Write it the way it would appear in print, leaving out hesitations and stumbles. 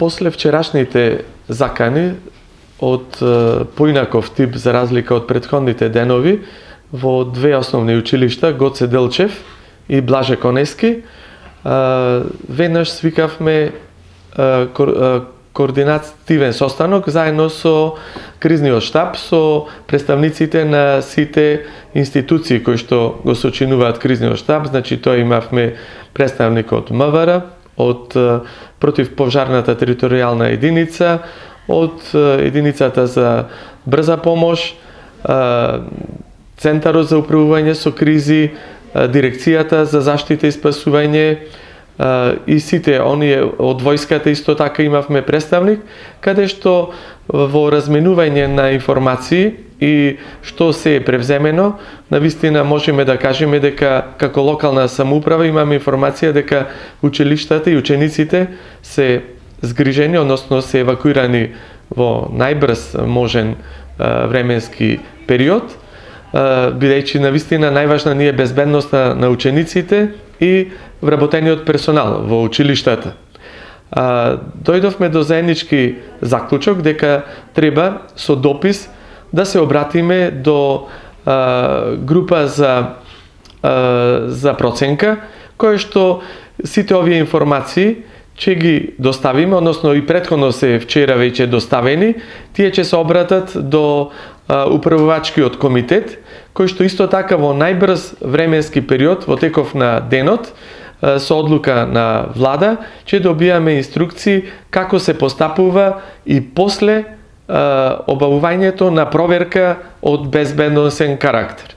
После вчерашните закани од поинаков тип за разлика од претходните денови во две основни училишта, Гоце Делчев и Блаже Конески, веднаш свикавме координативен состанок заедно со кризниот штаб, со представниците на сите институции кои што го сочинуваат кризниот штаб. Значи, тоа имавме представник од МВР, од противпожарната територијална единица, од единицата за брза помош, Центарот за управување со кризи, Дирекцијата за заштита и спасување, и сите оние од војската исто така имавме представник, каде што во разменување на информации и што се е превземено, навистина можеме да кажеме дека како локална самоуправа имаме информација дека училиштата и учениците се згрижени, односно се евакуирани во најбрз можен временски период, бидејќи навистина најважна ни е безбедноста на учениците и вработениот персонал во училиштата. Дојдовме до заеднички заклучок дека треба со допис да се обратиме до група за проценка, која што сите овие информации ќе ги доставиме, односно и претходно се вчера веќе доставени, тие ќе се обратат до управувачкиот комитет, кој што исто така во најбрз временски период, во теков на денот, со одлука на влада, ќе добијаме инструкции како се постапува и после обавувањето на проверка од безбедносен карактер.